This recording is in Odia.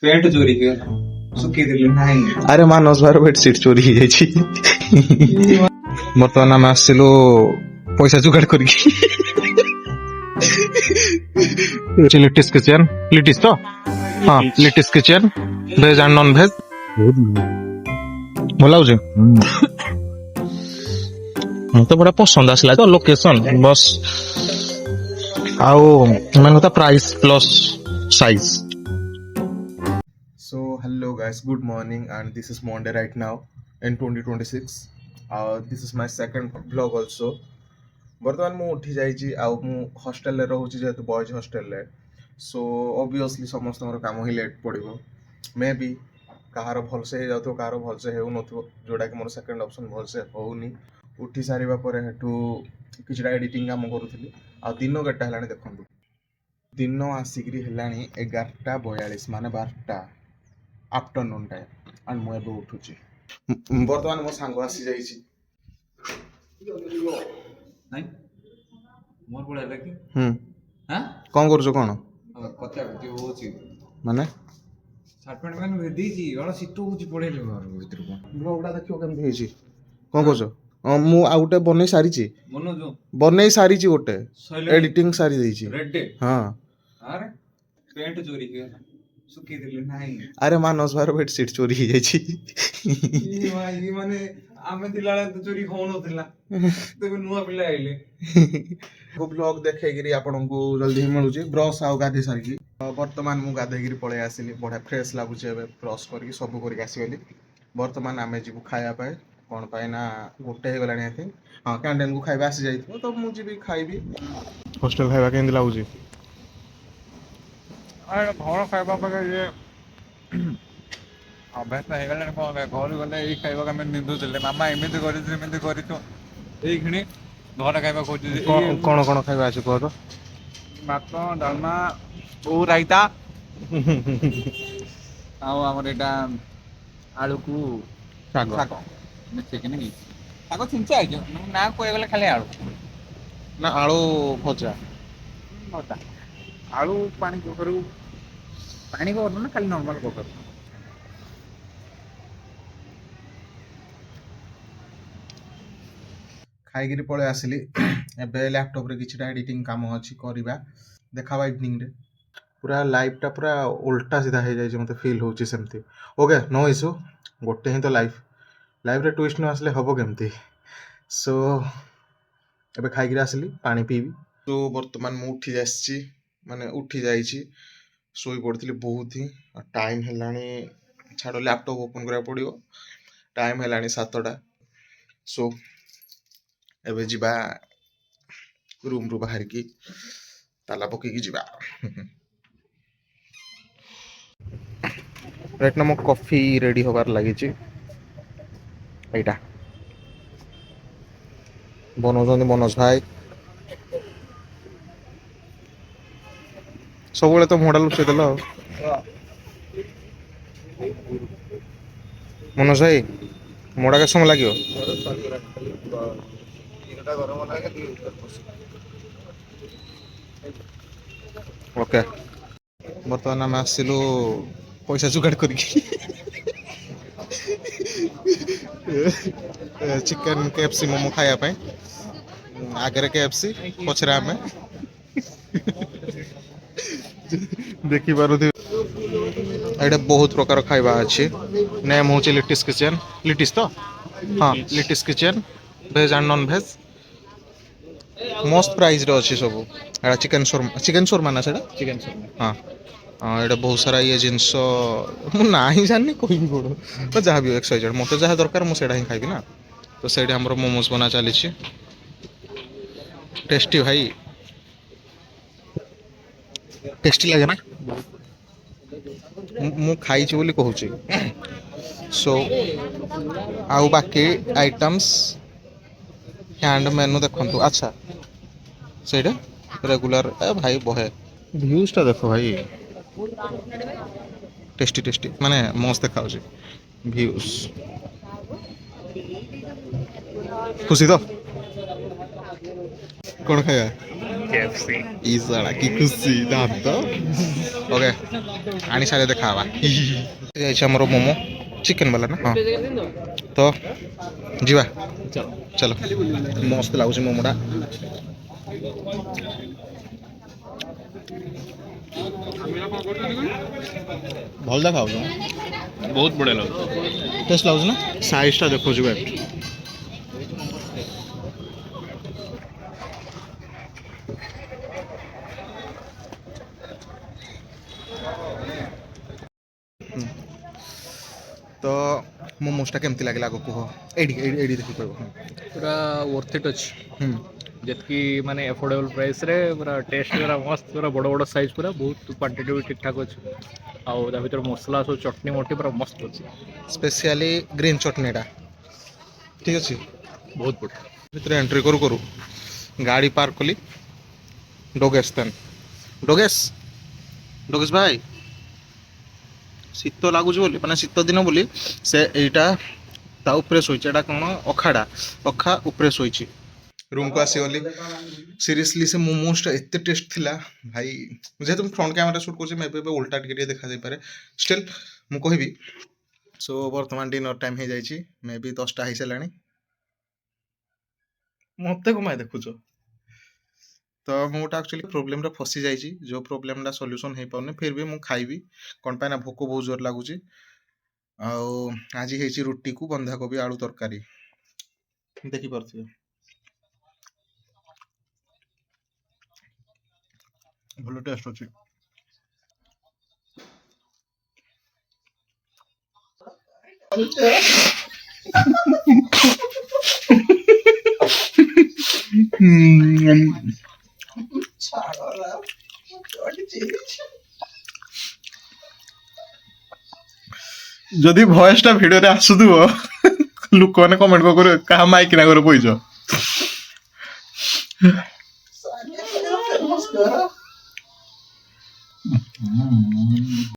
पेंट चोरी किया सुखी दिले नहीं अरे ମାନସ ଭାଇର ବେଡସିଟ୍ ଚୋରି ହେଇଯାଇଛି। ବର୍ତ୍ତମାନ ଆମେ ଆସିଲୁ ପଇସା ଯୋଗାଡ଼ କରିକି। ଲିଟିସ୍ କିଚେନ୍ ଲିଟିସ୍ ତ ହଁ lettuce kitchen veg and non veg ଭଲ ଲାଗୁଛି। ମତେ ବଢିଆ ପସନ୍ଦ ଆସିଲା ତ ଲୋକେସନ ବସ୍ ଆଉ ମାନେ କଥା price plus size. So hello guys, good morning and this is Monday right now in 2026. This is my second vlog also. ବର୍ତ୍ତମାନ ମୁଁ ଉଠି ଯାଇଛି ଆଉ ମୁଁ ହଷ୍ଟେଲରେ ରହୁଛି ଯେହେତୁ ବଏଜ୍ ହଷ୍ଟେଲରେ, ସୋ ଅବଭିୟସଲି ସମସ୍ତଙ୍କର କାମ ହିଁ ଲେଟ୍ ପଡ଼ିବ। ମେ ବି କାହାର ଭଲସେ ହେଇଯାଉଥିବ, କାହାର ଭଲସେ ହେଉନଥିବ, ଯେଉଁଟାକି ମୋର ସେକେଣ୍ଡ ଅପସନ୍ ଭଲସେ ହେଉନି। ଉଠି ସାରିବା ପରେ ସେଠୁ କିଛିଟା ଏଡ଼ିଟିଂ କାମ କରୁଥିଲି। ଆଉ ଦିନ କେତେଟା ହେଲାଣି ଦେଖନ୍ତୁ, ଦିନ ଆସିକିରି ହେଲାଣି 11:42 ମାନେ 12ଟା ଆଫ୍ଟରନୁନ୍ ଟାଇମ୍ ଆଣ୍ଡ ମୁଁ ଏବେ ଉଠୁଛି। ବର୍ତ୍ତମାନ ମୋ ସାଙ୍ଗ ଆସିଯାଇଛି। नहीं मोर पड़ा लगे हां କ'ଣ କରୁଛ କ'ଣ कथा कथि होची ମାନେ शर्ट पैंट मैंने भेदी जी वाला सिट होची पड़ेले घर भीतर को ବ୍ଲଗ୍ଟା ଦେଖିବ କେମିତି ହେଇଛି। କ'ଣ କରୁଛ? ମୁଁ ଆଉ ଗୋଟେ ବନେଇ ସାରିଛି, मनो जो ଗୋଟେ ଏଡିଟିଂ ସାରି ଦେଇଛି। रेड ହଁ अरे पेंट चोरी किया सुखी दिले नहीं ଆରେ ମାନସ ଭାଇର ବେଡସିଟ୍ ଚୋରି ହେଇଯାଇଛି। ये माने आमे दिलाले तो चोरी होनोथिला तेबे नुआ पिला आइले ବ୍ଲଗ୍ ଦେଖେଇକିରି ଆପଣଙ୍କୁ ଜଲ୍ଦି ହିଁ ମିଳୁଛି। ବ୍ରସ୍ ଆଉ ଗାଧେଇ ସାରିକି ବର୍ତ୍ତମାନ ମୁଁ ଗାଧେଇକିରି ପଳେଇ ଆସିଲି। ବଢ଼ିଆ ଫ୍ରେଶ୍ ଲାଗୁଛି ଏବେ, ବ୍ରସ୍ କରିକି ସବୁ କରିକି ଆସିଗଲି। ବର୍ତ୍ତମାନ ଆମେ ଯିବୁ ଖାଇବା ପାଇଁ। କ'ଣ ପାଇଁ ନା ଗୋଟେ ହେଇଗଲାଣି ଆଇ ଥିଙ୍କ୍। ହଁ କ୍ୟାଣ୍ଟିନ୍କୁ ଖାଇବା ଆସିଯାଇଥିବ ତ ମୁଁ ଯିବି ଖାଇବି। ହଷ୍ଟେଲ ଖାଇବା କେମିତି ଲାଗୁଛି? अरे घर खाइबा पके ये अभ्यास तो ହେଇଗଲାଣି କ'ଣ ଘରୁ ଗଲେ ଏଇ ଖାଇବାକୁ ଆମେ ନିନ୍ଦୁଥିଲେ ମାମା ଏମିତି କରିଛୁ ଏମିତି କରିଛୁ ଏଇଖିଣି ଘରେ ଖାଇବା ଖୋଜୁଛି କ'ଣ କ'ଣ ଖାଇବା ଅଛି କୁହ ତ? ଭାତ ଡାଲମା ଓଉ ରାଇତା ଆଉ ଆମର ଏଇଟା ଆଳୁକୁ ଶାଗ ଶାଗ ମିଶେଇକି ନାଇଁ ଶାଗ ଛିଞ୍ଚା ହେଇଛି ନା କହିଗଲେ ଖାଲି ଆଳୁ ନା ଆଳୁ ଭଜା? ଭଜା ଆଳୁ ପାଣି କଖାରୁ ପାଣି କଖାରୁ ନା ଖାଲି ନର୍ମାଲ କଖାରୁ। ଖାଇକିରି ପଳେଇ ଆସିଲି। ଏବେ ଲ୍ୟାପଟପ୍ରେ କିଛିଟା ଏଡ଼ିଟିଂ କାମ ଅଛି, କରିବା ଦେଖାବା ଇଭିନିଂରେ। ପୁରା ଲାଇଫ୍ଟା ପୁରା ଓଲଟା ସିଧା ହେଇଯାଇଛି, ମୋତେ ଫିଲ୍ ହେଉଛି ସେମିତି। ଓକେ ନୋ ଇସ୍ୟୁ, ଗୋଟେ ହିଁ ତ ଲାଇଫ୍ରେ ଟୁଇଷ୍ଟ ନ ଆସିଲେ ହେବ କେମିତି? ସୋ ଏବେ ଖାଇକିରି ଆସିଲି, ପାଣି ପିଇବି। ତ ବର୍ତ୍ତମାନ ମୁଁ ଉଠି ଆସିଛି, ମାନେ ଉଠି ଯାଇଛି। ଶୋଇ ପଡ଼ିଥିଲି ବହୁତ ହିଁ। ଟାଇମ୍ ହେଲାଣି, ଛାଡ଼ ଲ୍ୟାପଟପ୍ ଓପନ୍ କରିବାକୁ ପଡ଼ିବ। ଟାଇମ୍ ହେଲାଣି 7ଟା। ସୋ ଏବେ ଯିବା ରୁମ୍ରୁ ବାହାରିକି ତାଲା ପକେଇକି ଯିବା। ରାଇଟ୍ ନା ମୋ କଫି ରେଡ଼ି ହେବାର ଲାଗିଛି। ଏଇଟା ବନଉଛନ୍ତି ମନୋଜ ଭାଇ। ସବୁବେଳେ ତ ମୁହଁଟା ଲୁଚେଇ ଦେଲ ଆଉ। ମନୋଜ ଭାଇ ମୁହଁଟା କେତେ ସମୟ ଲାଗିବ? ଓକେ ବର୍ତ୍ତମାନ ଆମେ ଆସିଲୁ ପଇସା ଯୋଗାଡ଼ କରିକି ଚିକେନ୍ KFC ମୋମୋ ଖାଇବା ପାଇଁ। ଆଗରେ KFC, ପଛରେ ଆମେ। ଦେଖିପାରୁଥିବେ ଏଇଟା ବହୁତ ପ୍ରକାର ଖାଇବା ଅଛି। ନେମ୍ ହେଉଛି ଲିଟିସ୍ କିଚେନ୍। ଲିଟିସ୍ ତ ହଁ lettuce kitchen veg and non veg ମସ୍ତ ପ୍ରାଇସ୍ରେ ଅଛି ସବୁ। ଏଇଟା ଚିକେନ୍ ଶୋର୍ମା ନା ସେଇଟା ହଁ। ଏଇଟା ବହୁତ ସାରା ଇଏ ଜିନିଷ ମୁଁ ନାହିଁ ଜାଣିନି କହିବି କ'ଣ, ତ ଯାହା ବି ଏକ୍ସାଇଟେଡ଼ ମୋତେ ଯାହା ଦରକାର ମୁଁ ସେଇଟା ହିଁ ଖାଇବି ନା। ତ ସେଇଠି ଆମର ମୋମୋସ୍ ବନା ଚାଲିଛି। ଟେଷ୍ଟି ଭାଇ, ଟେଷ୍ଟି ଲାଗେ ନା? ମୁଁ ଖାଇଛି ବୋଲି କହୁଛି। ସୋ ଆଉ ବାକି ଆଇଟମ୍ସ ହ୍ୟାଣ୍ଡ ମେନୁ ଦେଖନ୍ତୁ। ଆଚ୍ଛା ସେଇଟା ରେଗୁଲାର ଭାଇ ବହେ ଭ୍ୟୁଜ୍ଟା ଦେଖ ଭାଇ, ଟେଷ୍ଟି ଟେଷ୍ଟି ମାନେ ମସ୍ତ ଦେଖାଯାଉଛି ଭ୍ୟୁଜ୍। ଖୁସି ତ? କ'ଣ ଖାଇବା? KFC ଇ ଶଳା କି ଖୁସି ଦାନ୍ତ ଓକେ ଆଣି ସାରିଲେ ଦେଖା ହବା ଯାଇଛି ଆମର ମୋମୋ ଚିକେନ ବାଲା ନା ହଁ ତ ଯିବା ଚାଲ ମସ୍ତ ଲାଗୁଛି ମୋମୋଟା ଭଲ ଦେଖାଯାଉଛି ବହୁତ ବଢ଼ିଆ ଲାଗୁଛି। ଟେଷ୍ଟ ଲାଗୁଛି ନା ସାଇଜଟା ଦେଖୁଛୁ ବେ ତ ମୋମୋସଟା କେମିତି ଲାଗିଲା ଆଗ କୁହ ଏଇଠି ଦେଖି କହିବ ପୁରା worth it ଅଛି ହୁଁ ଯେତିକି ମାନେ ଏଫୋର୍ଡେବଲ୍ ପ୍ରାଇସ୍ରେ ପୁରା ଟେଷ୍ଟ ପୁରା ମସ୍ତ ପୁରା ବଡ଼ ବଡ଼ ସାଇଜ୍ ପୁରା ବହୁତ କ୍ୱାଣ୍ଟିଟି ବି ଠିକ୍ ଠାକ୍ ଅଛି ଆଉ ତା ଭିତରେ ମସଲା ସବୁ ଚଟଣି ମଟନି ପୁରା ମସ୍ତ ଅଛି ସ୍ପେଶିଆଲି ଗ୍ରୀନ୍ ଚଟଣିଟା ଠିକ୍ ଅଛି ବହୁତ ବଢ଼ିଆ। ଭିତରେ ଏଣ୍ଟ୍ରି କରୁ କରୁ ଗାଡ଼ି ପାର୍କ କଲି ଡୋଗେଶ ତାନ ଡୋଗେଶ ଭାଇ ଶୀତ ଲାଗୁଛି ବୋଲି ମାନେ ଶୀତ ଦିନ ବୋଲି ସେ ଏଇଟା ତା ଉପରେ ଶୋଇଛି ଏଇଟା କ'ଣ ଅଖା ଉପରେ ଶୋଇଛି ରୁମକୁ ଆସିଗଲି ସିରିୟସଲି ସେ ମୋମୋସଟା ଏତେ ଟେଷ୍ଟ ଥିଲା ଭାଇ ଯେହେତୁ ମୁଁ ଫ୍ରଣ୍ଟ କ୍ୟାମେରା ସୁଟ୍ କରୁଛି ମେ ବି ଏବେ ଓଲ୍ଟା ଟିକେ ଟିକେ ଦେଖାଯାଇପାରେ ଷ୍ଟିଲ୍ ମୁଁ କହିବି ସୋ ବର୍ତ୍ତମାନ ଡିନର ଟାଇମ୍ ହେଇଯାଇଛି ମେ ବି 10ଟା ହେଇସାରିଲାଣି ମତେ କମାଇ ଦେଖୁଛ ତ ମୁଁ ଗୋଟେ ଆକ୍ଚୁଆଲି ପ୍ରୋବ୍ଲେମରେ ଫସି ଯାଇଛି ଯେଉଁ ପ୍ରୋବ୍ଲେମଟା ସଲ୍ୟୁସନ୍ ହେଇପାରୁନି ଫିର୍ ବି ମୁଁ ଖାଇବି କ'ଣ ପାଇଁ ନା ଭୋକ ବହୁତ ଜୋର ଲାଗୁଛି ଆଉ ଆଜି ହେଇଛି ରୁଟିକୁ ବନ୍ଧାକୋବି ଆଳୁ ତରକାରୀ ଦେଖିପାରୁଥିବେ ଭଲ ଟେଷ୍ଟ ଅଛି ଯଦି ଭଏସଟା ଭିଡିଓରେ ଆସୁଥିବ ଲୋକମାନେ କମେଣ୍ଟ କରିବେ କାହା ମାଇକିନା ଘରେ ପଇଛ